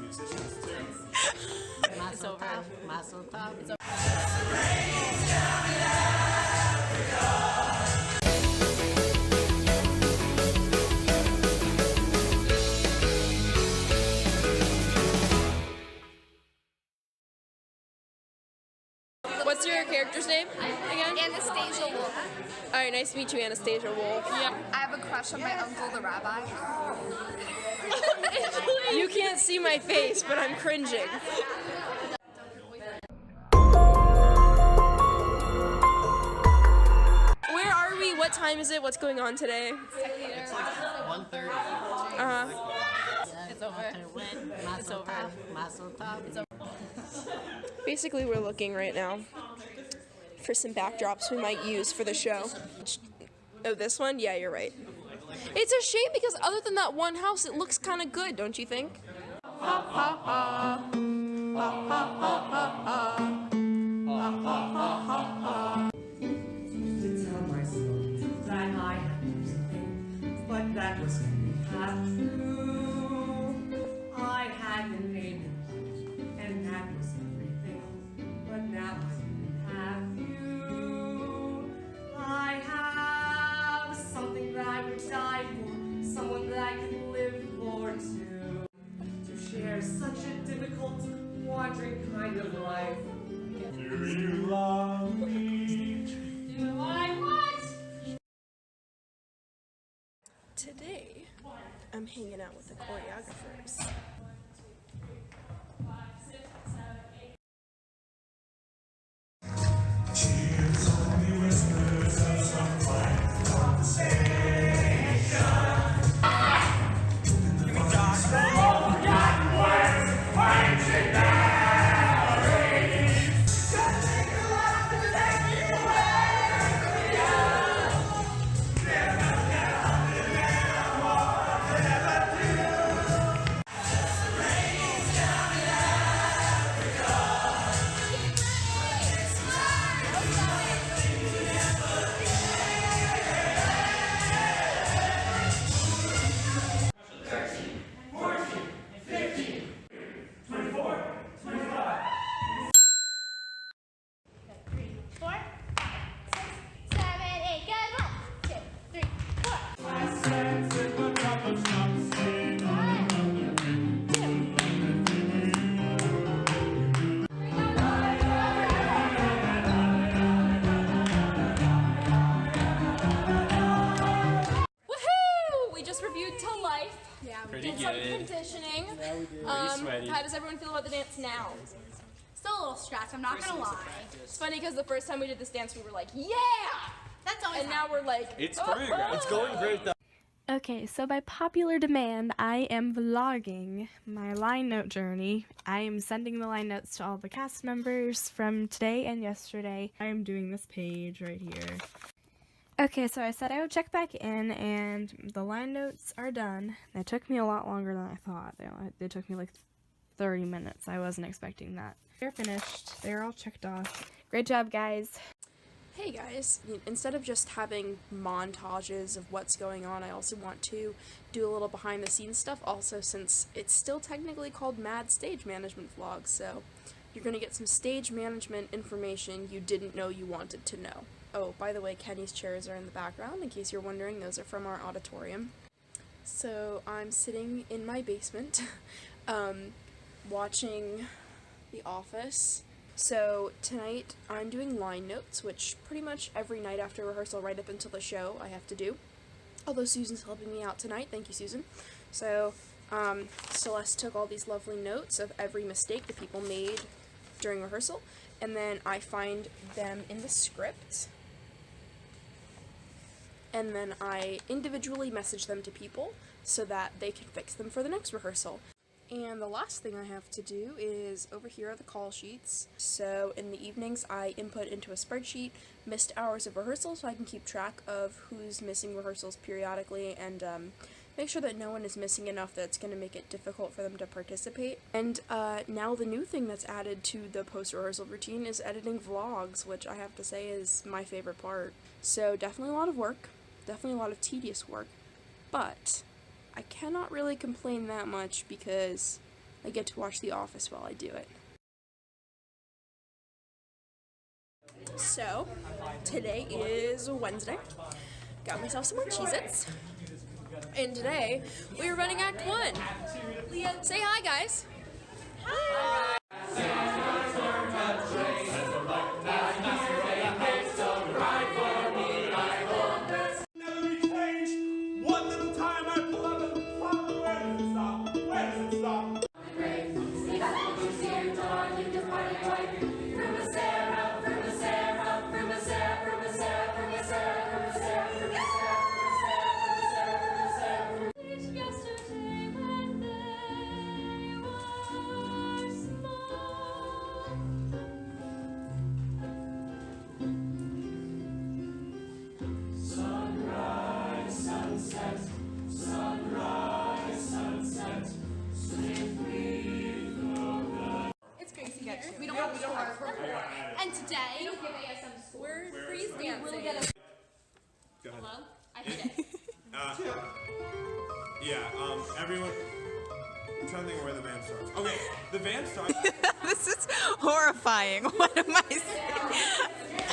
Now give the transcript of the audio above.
musicians too. It's over. Mazel tov. It's over. What's your character's name again? Anastasia Wolf. Alright, nice to meet you, Anastasia Wolf. Yeah. I have a crush on my uncle, the rabbi. You can't see my face, but I'm cringing. Where are we? What time is it? What's going on today? It's like 1:30. It's over. It's over. Mazel tov. It's over. Basically, we're looking right now for some backdrops we might use for the show. Oh, this one? Yeah, you're right. It's a shame because other than that one house, it looks kind of good, don't you think? Ha ha ha. Ha ha ha ha ha. Ha ha ha ha ha. To tell myself that I had something, but that was half true. I had an aim in life, and that was everything. But now I have you. I have something that I would die for, someone that I could live for too. To share such a difficult, wandering kind of life. Do you love me? Do I what? Today, I'm hanging out with the choreographers. Pretty Did some good. conditioning. Pretty sweaty. How does everyone feel about the dance now? Still a little stressed, I'm not gonna lie. It's funny because the first time we did this dance, we were like, yeah! That's always And now we're like, It's choreographed. It's going great though. Okay, so by popular demand, I am vlogging my line note journey. I am sending the line notes to all the cast members from today and yesterday. I am doing this page right here. Okay, so I said I would check back in, and the line notes are done. They took me a lot longer than I thought. They took me like 30 minutes. I wasn't expecting that. They're finished. They're all checked off. Great job, guys. hey guys, instead of just having montages of what's going on, I also want to do a little behind the scenes stuff also, since it's still technically called Mad Stage Management Vlog, so you're going to get some stage management information you didn't know you wanted to know. Oh, by the way, Kenny's chairs are in the background, in case you're wondering. Those are from our auditorium. So I'm sitting in my basement, watching The Office. So tonight I'm doing line notes, which pretty much every night after rehearsal right up until the show I have to do. Although Susan's helping me out tonight, thank you Susan. So Celeste took all these lovely notes of every mistake that people made during rehearsal, and then I find them in the script, and then I individually message them to people so that they can fix them for the next rehearsal. And the last thing I have to do is, over here are the call sheets. So in the evenings I input into a spreadsheet missed hours of rehearsal so I can keep track of who's missing rehearsals periodically and make sure that no one is missing enough that's going to make it difficult for them to participate. And now the new thing that's added to the post-rehearsal routine is editing vlogs, which I have to say is my favorite part. So definitely a lot of work, definitely a lot of tedious work, but I cannot really complain that much because I get to watch The Office while I do it. So, today is Wednesday. Got myself some more Cheez-Its. And today, we are running Act 1. Leah, say hi, guys. Hi! We don't have and today we're freeze dancing. Hello? I hate it. Everyone. I'm trying to think of where the van starts. Okay, the van starts. This is horrifying. What am I saying?